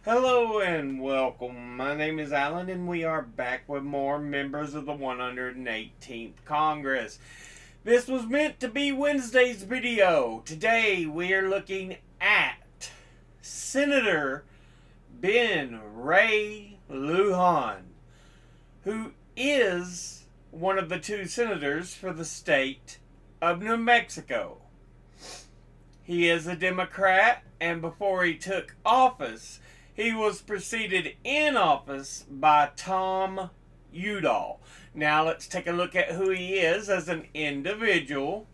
Hello and welcome. My name is Alan, and we are back with more members of the 118th Congress. This was meant to be Wednesday's video. Today we are looking at Senator Ben Ray Lujan, who is one of the two senators for the state of New Mexico. He is a Democrat, and before he took office, he was preceded in office by Tom Udall. Now let's take a look at who he is as an individual.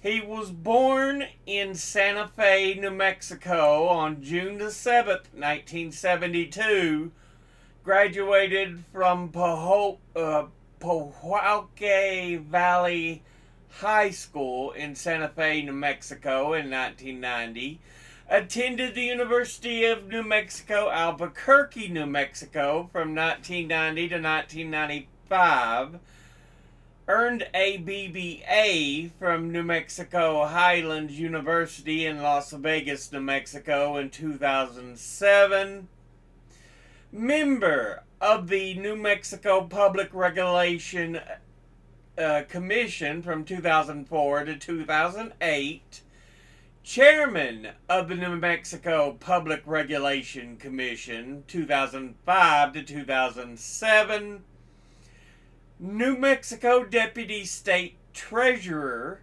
He was born in Santa Fe, New Mexico on June the 7th, 1972. Graduated from Pojoaque Valley High School in Santa Fe, New Mexico in 1990. Attended the University of New Mexico, Albuquerque, New Mexico from 1990 to 1995. Earned a BBA from New Mexico Highlands University in Las Vegas, New Mexico in 2007. Member of the New Mexico Public Regulation Commission from 2004 to 2008. Chairman of the New Mexico Public Regulation Commission 2005 to 2007. New Mexico Deputy State Treasurer.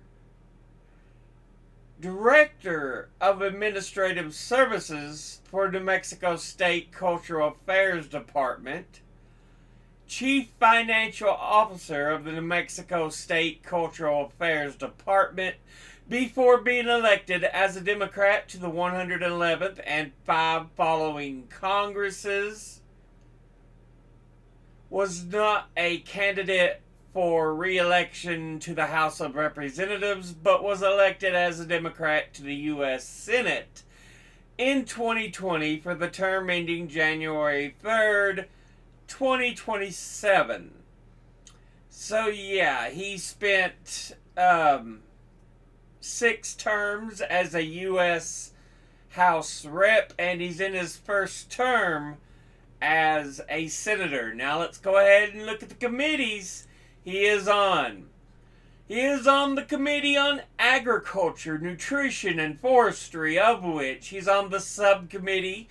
Director of Administrative Services for New Mexico State Cultural Affairs Department. Chief Financial Officer of the New Mexico State Cultural Affairs Department before being elected as a Democrat to the 111th and 5 following Congresses. Was not a candidate for re-election to the House of Representatives, but was elected as a Democrat to the U.S. Senate in 2020 for the term ending January 3rd, 2027. So yeah, he spent 6 terms as a U.S. House Rep, and he's in his first term as a senator. Now let's go ahead and look at the committees he is on. He is on the Committee on Agriculture, Nutrition, and Forestry, of which he's on the Subcommittee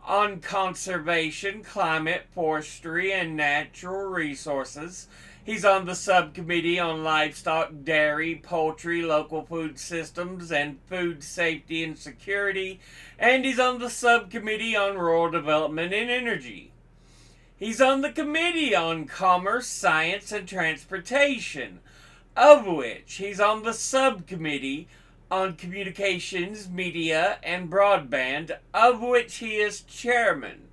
on Conservation, Climate, Forestry, and Natural Resources. He's on the Subcommittee on Livestock, Dairy, Poultry, Local Food Systems, and Food Safety and Security. And he's on the Subcommittee on Rural Development and Energy. He's on the Committee on Commerce, Science, and Transportation, of which he's on the Subcommittee on Communications, Media, and Broadband, of which he is chairman.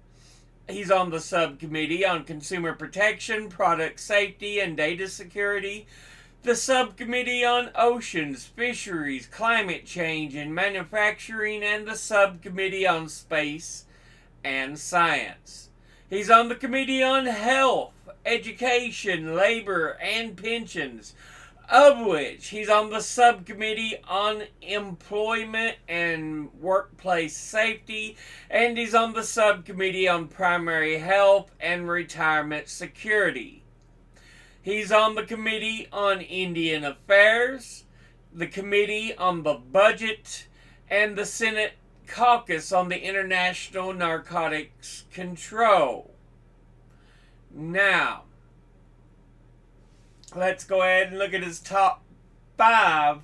He's on the Subcommittee on Consumer Protection, Product Safety, and Data Security, the Subcommittee on Oceans, Fisheries, Climate Change, and Manufacturing, and the Subcommittee on Space and Science. He's on the Committee on Health, Education, Labor, and Pensions, of which he's on the Subcommittee on Employment and Workplace Safety, and he's on the Subcommittee on Primary Health and Retirement Security. He's on the Committee on Indian Affairs, the Committee on the Budget, and the Senate Caucus on the International Narcotics Control. Now, let's go ahead and look at his top 5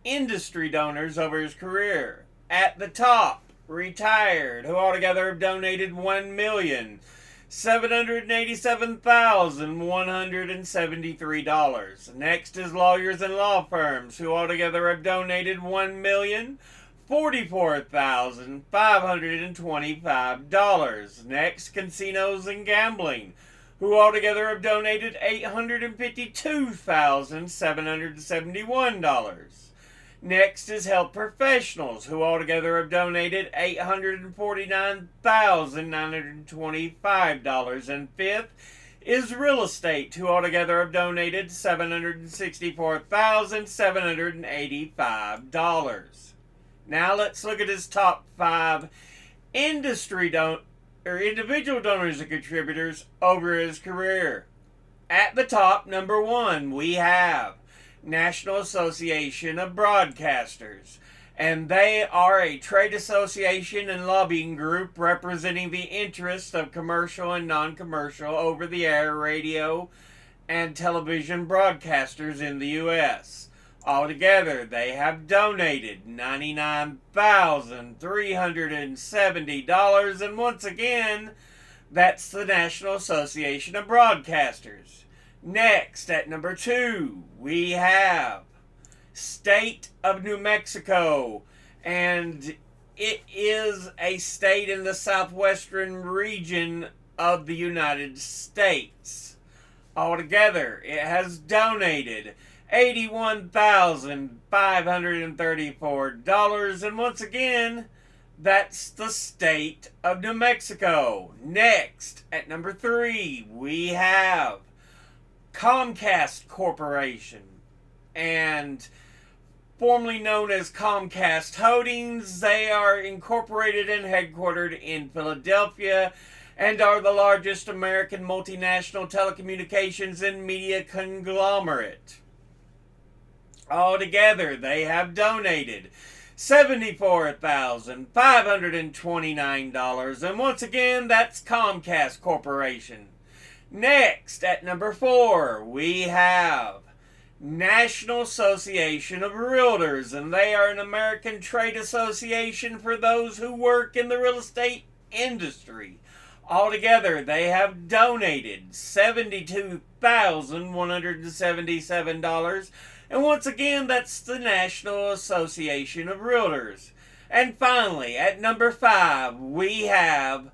industry donors over his career. At the top, retired, who altogether have donated $1,787,173. Next is lawyers and law firms, who altogether have donated $1,044,525. Next, casinos and gambling, who altogether have donated $852,771. Next is health professionals, who altogether have donated $849,925. And fifth is real estate, who altogether have donated $764,785. Now let's look at his top 5 individual donors and contributors over his career. At the top, number 1, we have National Association of Broadcasters, and they are a trade association and lobbying group representing the interests of commercial and non-commercial over-the-air radio and television broadcasters in the U.S. Altogether, they have donated $99,370, and once again, that's the National Association of Broadcasters. Next, at number 2, we have State of New Mexico, and it is a state in the southwestern region of the United States. Altogether, it has donated $81,534, and once again, that's the state of New Mexico. Next, at number 3, we have Comcast Corporation, and formerly known as Comcast Holdings. They are incorporated and headquartered in Philadelphia and are the largest American multinational telecommunications and media conglomerate. Altogether, they have donated $74,529, and once again, that's Comcast Corporation. Next, at number 4, we have National Association of Realtors, and they are an American trade association for those who work in the real estate industry. Altogether, they have donated $72,177, and once again, that's the National Association of Realtors. And finally, at number 5, we have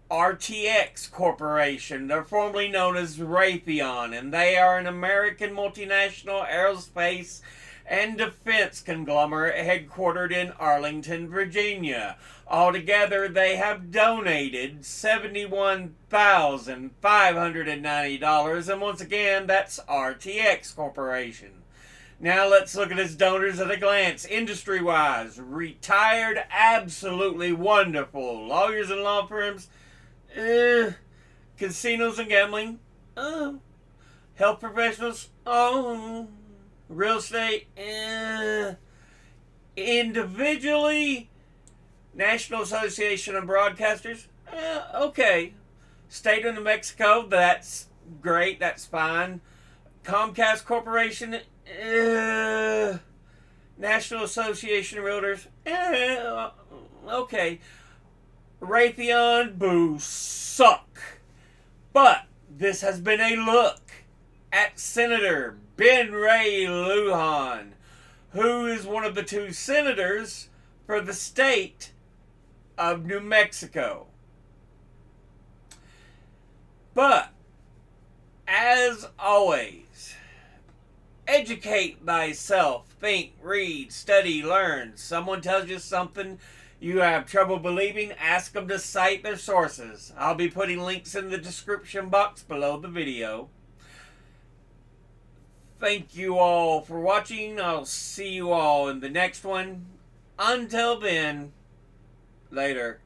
RTX Corporation. They're formerly known as Raytheon, and they are an American multinational aerospace and defense conglomerate headquartered in Arlington, Virginia. Altogether, they have donated $71,590, and once again, that's RTX Corporation. Now let's look at his donors at a glance. Industry-wise, retired, absolutely wonderful. Lawyers and law firms, casinos and gambling, health professionals, real estate, individually, National Association of Broadcasters, okay. State of New Mexico, that's great, that's fine. Comcast Corporation, National Association of Realtors, okay. Raytheon, boo, suck. But this has been a look at Senator Ben Ray Lujan, who is one of the 2 senators for the state of New Mexico. But, as always, educate thyself. Think, read, study, learn. Someone tells you something you have trouble believing, ask them to cite their sources. I'll be putting links in the description box below the video. Thank you all for watching. I'll see you all in the next one. Until then, later.